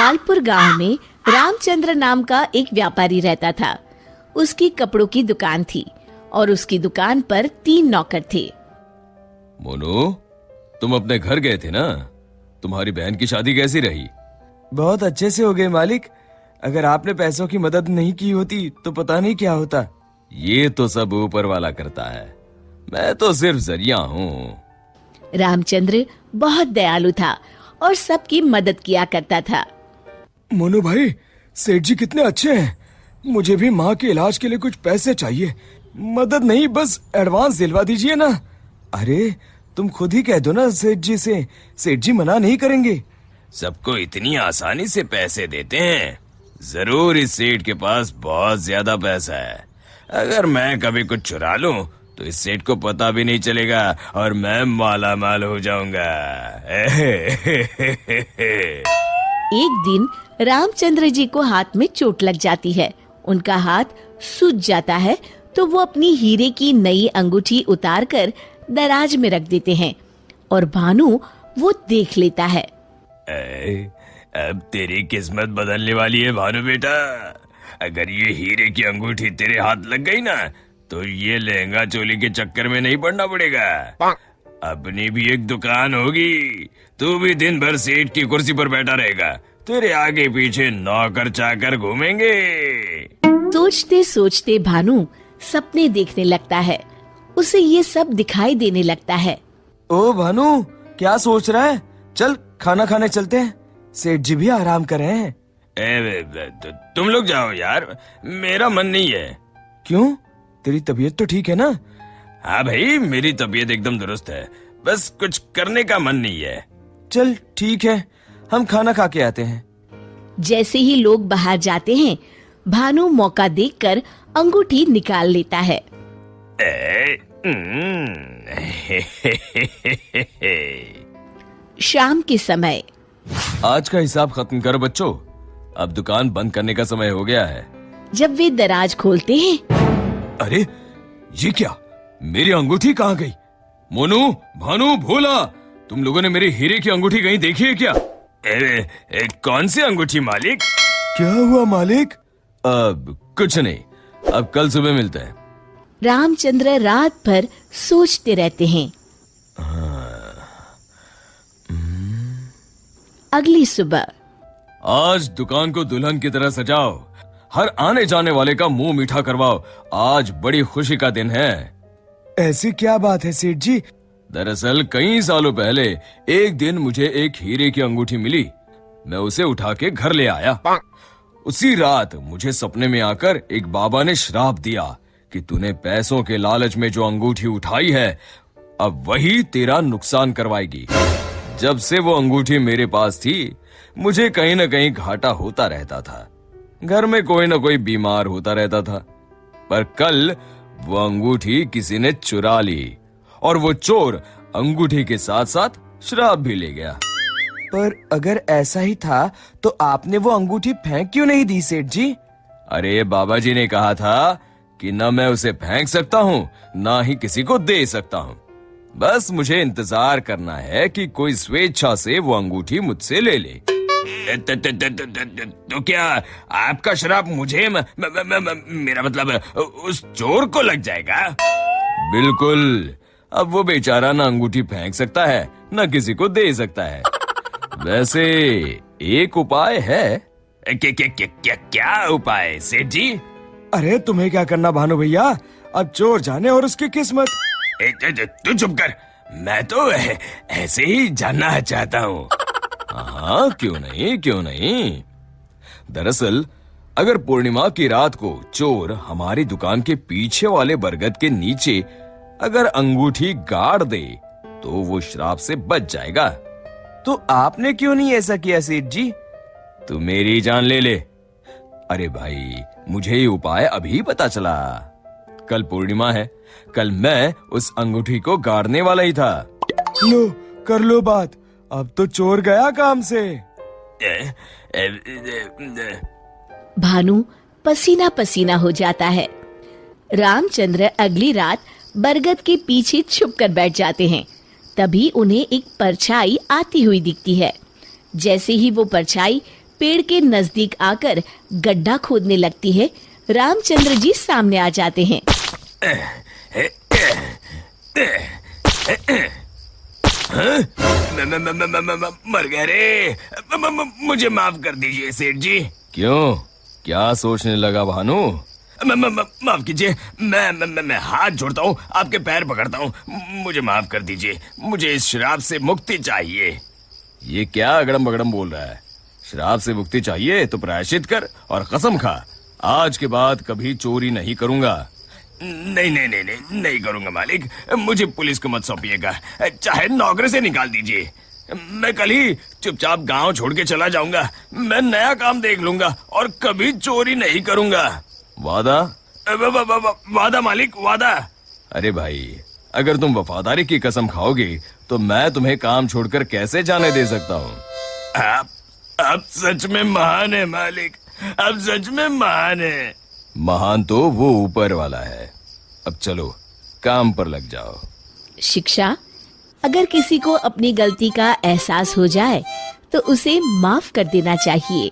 लालपुर गांव में रामचंद्र नाम का एक व्यापारी रहता था। उसकी कपड़ों की दुकान थी और उसकी दुकान पर 3 नौकर थे। मोनू, तुम अपने घर गए थे ना? तुम्हारी बहन की शादी कैसी रही? बहुत अच्छे से हो गई मालिक। अगर आपने पैसों की मदद नहीं की होती तो पता नहीं क्या होता। ये तो सब ऊपर वाला करता है, मैं तो सिर्फ जरिया हूँ। रामचंद्र बहुत दयालु था और सबकी मदद किया करता था। मोनू भाई, सेठ जी कितने अच्छे हैं। मुझे भी माँ के इलाज के लिए कुछ पैसे चाहिए। मदद नहीं, बस एडवांस दिलवा दीजिए ना। अरे तुम खुद ही कह दो ना सेठ जी से, सेठ जी मना नहीं करेंगे। सबको इतनी आसानी से पैसे देते हैं? जरूर इस सेठ के पास बहुत ज्यादा पैसा है। अगर मैं कभी कुछ चुरा लूं तो इस सेठ को पता भी नहीं चलेगा और मैं माला माल हो जाऊंगा। एक दिन रामचंद्र जी को हाथ में चोट लग जाती है। उनका हाथ सूज जाता है तो वो अपनी हीरे की नई अंगूठी उतारकर दराज में रख देते हैं और भानु वो देख लेता है। अब तेरी किस्मत बदलने वाली है भानु बेटा। अगर ये हीरे की अंगूठी तेरे हाथ लग गई ना तो ये लहंगा चोली के चक्कर में नहीं पड़ना पड़ेगा। अपनी भी एक दुकान होगी, तू भी दिन भर सेठ की कुर्सी पर बैठा रहेगा, तेरे आगे पीछे नौकर चाकर घूमेंगे। सोचते सोचते भानु सपने देखने लगता है। उसे ये सब दिखाई देने लगता है। ओ भानु, क्या सोच रहा है? चल खाना खाने चलते हैं, सेठ जी भी आराम कर रहे हैं। तुम लोग जाओ यार, मेरा मन नहीं है। क्यों? तेरी तबीयत तो ठीक है ना? हाँ भाई, मेरी तबीयत एकदम दुरुस्त है, बस कुछ करने का मन नहीं है। चल ठीक है, हम खाना खा के आते हैं। जैसे ही लोग बाहर जाते हैं, भानु मौका देखकर अंगूठी निकाल लेता है। शाम के समय। आज का हिसाब खत्म करो बच्चों, अब दुकान बंद करने का समय हो गया है। जब वे दराज खोलते हैं, अरे ये क्या, मेरी अंगूठी कहाँ गई? मोनू, भानु, भोला, तुम लोगों ने मेरी हीरे की अंगूठी कहीं देखी है क्या? कौन सी अंगूठी मालिक? क्या हुआ मालिक? अब कुछ नहीं, अब कल सुबह मिलते हैं। रामचंद्र रात भर सोचते रहते हैं। अगली सुबह। आज दुकान को दुल्हन की तरह सजाओ, हर आने जाने वाले का मुंह मीठा करवाओ, आज बड़ी खुशी का दिन है। ऐसी क्या बात है सेठ जी? दरअसल कई सालों पहले एक दिन मुझे एक हीरे की अंगूठी मिली। मैं उसे उठा के घर ले आया। उसी रात मुझे सपने में आकर एक बाबा ने श्राप दिया कि तूने पैसों के लालच में जो अंगूठी उठाई है, अब वही तेरा नुकसान करवाएगी। जब से वो अंगूठी मेरे पास थी, मुझे कहीं न कहीं घाटा होता रहता था। घर में कोई न कोई बीमार होता रहता था। पर कल वो अंगूठी किसी ने चुरा ली और वो चोर अंगूठी के साथ साथ श्राप भी ले गया। पर अगर ऐसा ही था तो आपने वो अंगूठी फेंक क्यों नहीं दी सेठ जी? अरे बाबा जी ने कहा था कि न मैं उसे फेंक सकता हूँ, ना ही किसी को दे सकता हूँ। बस मुझे इंतजार करना है कि कोई स्वेच्छा से वो अंगूठी मुझसे ले ले। तो क्या आपका श्राप मुझे मेरा मतलब उस चोर को लग जाएगा? बिल्कुल। अब वो बेचारा ना अंगूठी फेंक सकता है, न किसी को दे सकता है। वैसे एक उपाय है। क्या उपाय सेठ जी? अरे तुम्हें क्या करना भानु भैया, अब चोर जाने और उसकी किस्मत। तू चुप कर, मैं तो ऐसे ही जानना चाहता हूँ। हाँ, क्यों नहीं, क्यों नहीं। दरअसल अगर पूर्णिमा की रात को चोर हमारी दुकान के पीछे वाले बरगद के नीचे अगर अंगूठी गाड़ दे तो वो श्राप से बच जाएगा। तो आपने क्यों नहीं ऐसा किया सेठ जी? तू मेरी जान ले ले। अरे भाई, मुझे ये उपाय अभी पता चला। कल पूर्णिमा है, कल मैं उस अंगूठी को गाड़ने वाला ही था। लो कर लो बात, अब तो चोर गया काम से। भानु पसीना पसीना हो जाता है। रामचंद्र अगली रात बरगद के पीछे छुपकर बैठ जाते हैं। तभी उन्हें एक परछाई आती हुई दिखती है। जैसे ही वो परछाई पेड़ के नजदीक आकर गड्ढा खोदने लगती है, रामचंद्र जी सामने आ जाते हैं। मर गए रे। मुझे माफ कर दीजिए सेठ जी। क्यों, क्या सोचने लगा भानु? माफ कीजिए, मैं हाथ जोड़ता हूँ, आपके पैर पकड़ता हूँ, मुझे माफ कर दीजिए। मुझे इस शराब से मुक्ति चाहिए। ये क्या अगड़म बगड़म बोल रहा है? शराब से मुक्ति चाहिए तो प्रायश्चित कर और कसम खा, आज के बाद कभी चोरी नहीं करूंगा। नहीं करूंगा मालिक। मुझे पुलिस को मत सौंपिएगा, चाहे नौकरी से निकाल दीजिए। मैं कल ही चुपचाप गांव छोड़ के चला जाऊंगा। मैं नया काम देख लूंगा और कभी चोरी नहीं करूंगा। वादा? वादा मालिक, वादा। अरे भाई, अगर तुम वफादारी की कसम खाओगे तो मैं तुम्हें काम छोड़कर कैसे जाने दे सकता हूँ। आप सच में महान है मालिक, आप सच में महान है। महान तो वो ऊपर वाला है। अब चलो काम पर लग जाओ। शिक्षा, अगर किसी को अपनी गलती का एहसास हो जाए तो उसे माफ कर देना चाहिए।